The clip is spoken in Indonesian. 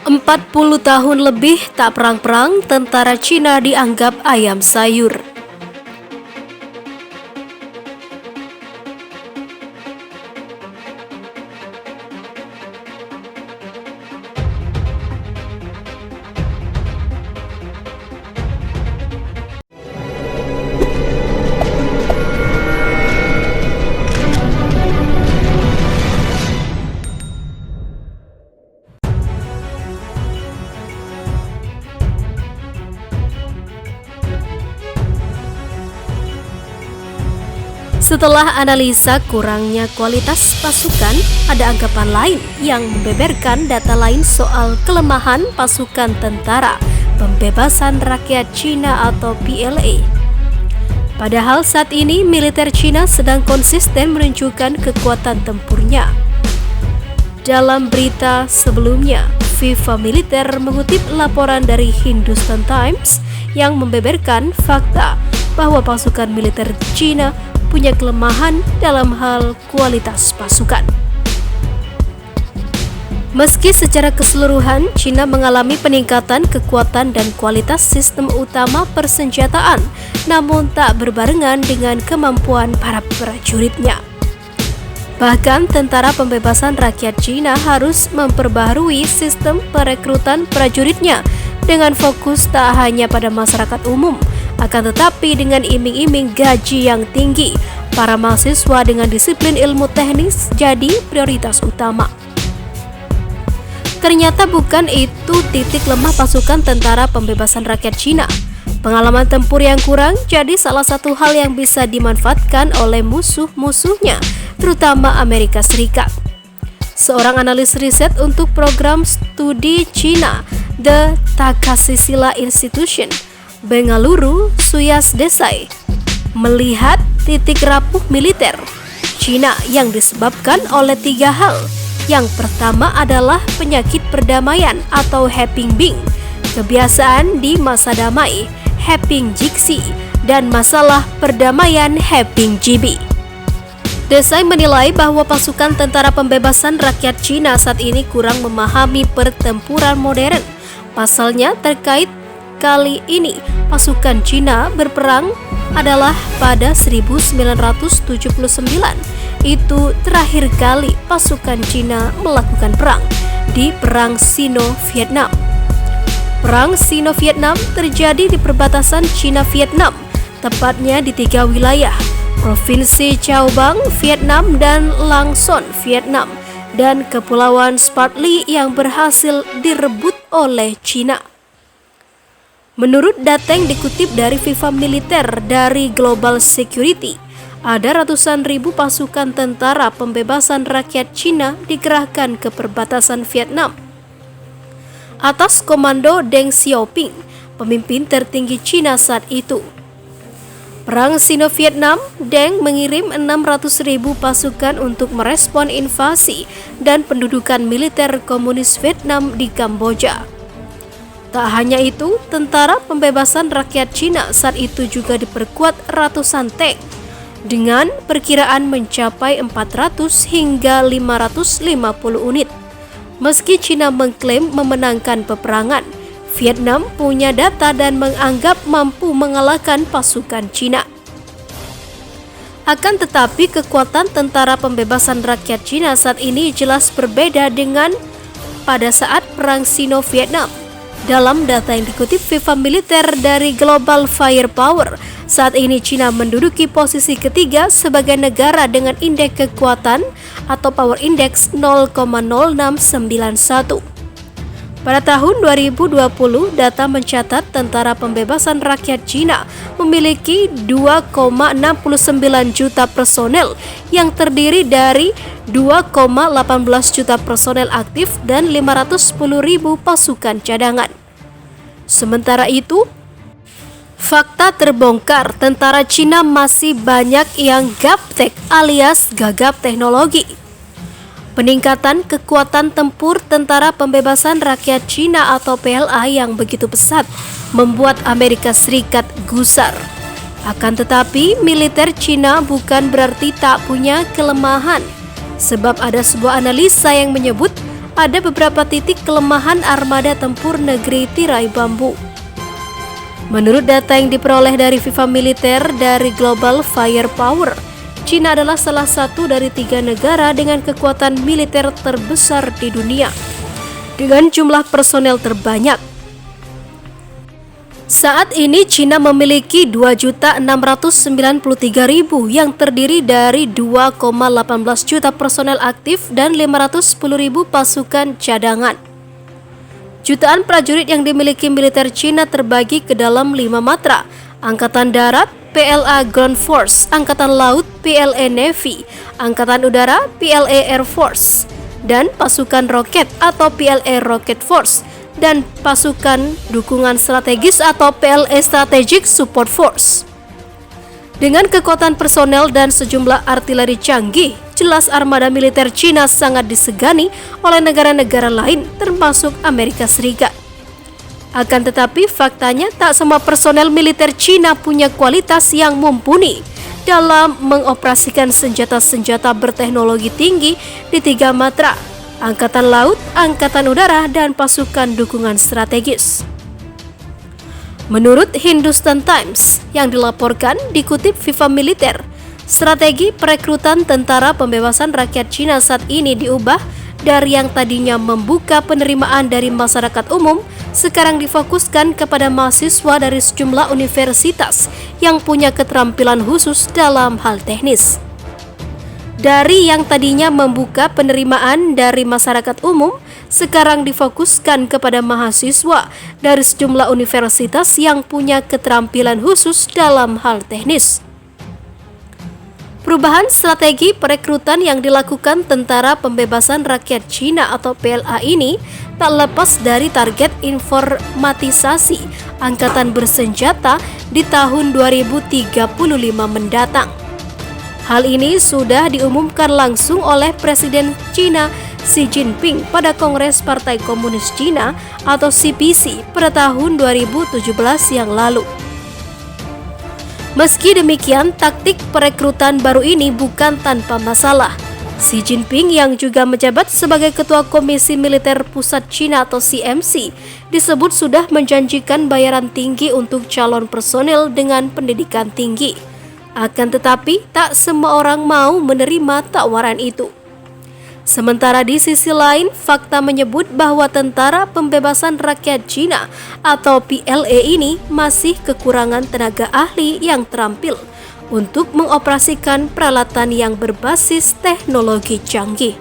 40 tahun lebih tak perang-perang, tentara Cina dianggap ayam sayur. Setelah analisa kurangnya kualitas pasukan, ada anggapan lain yang membeberkan data lain soal kelemahan pasukan Tentara Pembebasan Rakyat Cina atau PLA. Padahal saat ini militer Cina sedang konsisten menunjukkan kekuatan tempurnya. Dalam berita sebelumnya, FIFA Militer mengutip laporan dari Hindustan Times yang membeberkan fakta bahwa pasukan militer Cina punya kelemahan dalam hal kualitas pasukan. Meski secara keseluruhan Cina mengalami peningkatan kekuatan dan kualitas sistem utama persenjataan, namun tak berbarengan dengan kemampuan para prajuritnya. Bahkan Tentara Pembebasan Rakyat Cina harus memperbaharui sistem perekrutan prajuritnya dengan fokus tak hanya pada masyarakat umum, akan tetapi dengan iming-iming gaji yang tinggi, para mahasiswa dengan disiplin ilmu teknis jadi prioritas utama. Ternyata bukan itu titik lemah pasukan Tentara Pembebasan Rakyat Cina. Pengalaman tempur yang kurang jadi salah satu hal yang bisa dimanfaatkan oleh musuh-musuhnya, terutama Amerika Serikat. Seorang analis riset untuk program studi Cina, The Takasisila Institution, Bengaluru, Suyas Desai, melihat titik rapuh militer Cina yang disebabkan oleh 3 hal. Yang pertama adalah penyakit perdamaian atau Heping Bing, kebiasaan di masa damai Heping Jixi, dan masalah perdamaian Heping Jibi. Desai menilai bahwa pasukan Tentara Pembebasan Rakyat Cina saat ini kurang memahami pertempuran modern. Pasalnya terkait kali ini pasukan Cina berperang adalah pada 1979. Itu terakhir kali pasukan Cina melakukan perang di Perang Sino-Vietnam. Perang Sino-Vietnam terjadi di perbatasan Cina-Vietnam, tepatnya di 3 wilayah, Provinsi Cao Bang, Vietnam, dan Lang Son, Vietnam, dan Kepulauan Spratly yang berhasil direbut oleh Cina. Menurut data yang dikutip dari FIFA Militer dari Global Security, ada ratusan ribu pasukan Tentara Pembebasan Rakyat Cina dikerahkan ke perbatasan Vietnam. Atas komando Deng Xiaoping, pemimpin tertinggi Cina saat itu. Perang Sino-Vietnam, Deng mengirim 600.000 pasukan untuk merespon invasi dan pendudukan militer komunis Vietnam di Kamboja. Tak hanya itu, Tentara Pembebasan Rakyat Cina saat itu juga diperkuat ratusan tank dengan perkiraan mencapai 400 hingga 550 unit. Meski Cina mengklaim memenangkan peperangan, Vietnam punya data dan menganggap mampu mengalahkan pasukan Cina. Akan tetapi kekuatan Tentara Pembebasan Rakyat Cina saat ini jelas berbeda dengan pada saat Perang Sino-Vietnam. Dalam data yang dikutip FIFA Militer dari Global Firepower, saat ini Cina menduduki posisi ketiga sebagai negara dengan indeks kekuatan atau Power Index 0,0691. Pada tahun 2020, data mencatat Tentara Pembebasan Rakyat Cina memiliki 2,69 juta personel yang terdiri dari 2,18 juta personel aktif dan 510.000 pasukan cadangan. Sementara itu, fakta terbongkar, tentara Cina masih banyak yang gaptek alias gagap teknologi. Peningkatan kekuatan tempur Tentara Pembebasan Rakyat Cina atau PLA yang begitu pesat membuat Amerika Serikat gusar. Akan tetapi, militer Cina bukan berarti tak punya kelemahan, sebab ada sebuah analisa yang menyebut ada beberapa titik kelemahan armada tempur negeri tirai bambu. Menurut data yang diperoleh dari Viva Militer dari Global Firepower, Cina adalah salah satu dari 3 negara dengan kekuatan militer terbesar di dunia, dengan jumlah personel terbanyak. Saat ini Cina memiliki 2.693.000 yang terdiri dari 2,18 juta personel aktif dan 510.000 pasukan cadangan. Jutaan prajurit yang dimiliki militer Cina terbagi ke dalam 5 matra: Angkatan Darat, PLA Ground Force, Angkatan Laut, PLA Navy, Angkatan Udara, PLA Air Force, dan pasukan roket atau PLA Rocket Force, dan pasukan dukungan strategis atau PLA Strategic Support Force. Dengan kekuatan personel dan sejumlah artileri canggih, jelas armada militer Cina sangat disegani oleh negara-negara lain termasuk Amerika Serikat. Akan tetapi faktanya tak semua personel militer Cina punya kualitas yang mumpuni dalam mengoperasikan senjata-senjata berteknologi tinggi di 3 matra: Angkatan Laut, Angkatan Udara, dan pasukan dukungan strategis. Menurut Hindustan Times yang dilaporkan dikutip Viva Militer, strategi perekrutan tentara pembebasan rakyat Cina saat ini diubah dari yang tadinya membuka penerimaan dari masyarakat umum, sekarang difokuskan kepada mahasiswa dari sejumlah universitas yang punya keterampilan khusus dalam hal teknis. Dari yang tadinya membuka penerimaan dari masyarakat umum, sekarang difokuskan kepada mahasiswa dari sejumlah universitas yang punya keterampilan khusus dalam hal teknis. Perubahan strategi perekrutan yang dilakukan Tentara Pembebasan Rakyat Cina atau PLA ini tak lepas dari target informatisasi angkatan bersenjata di tahun 2035 mendatang. Hal ini sudah diumumkan langsung oleh Presiden Cina Xi Jinping pada Kongres Partai Komunis Cina atau CPC pada tahun 2017 yang lalu. Meski demikian, taktik perekrutan baru ini bukan tanpa masalah. Xi Jinping yang juga menjabat sebagai Ketua Komisi Militer Pusat Cina atau CMC disebut sudah menjanjikan bayaran tinggi untuk calon personel dengan pendidikan tinggi. Akan tetapi, tak semua orang mau menerima tawaran itu. Sementara di sisi lain, fakta menyebut bahwa Tentara Pembebasan Rakyat Cina atau PLA ini masih kekurangan tenaga ahli yang terampil untuk mengoperasikan peralatan yang berbasis teknologi canggih.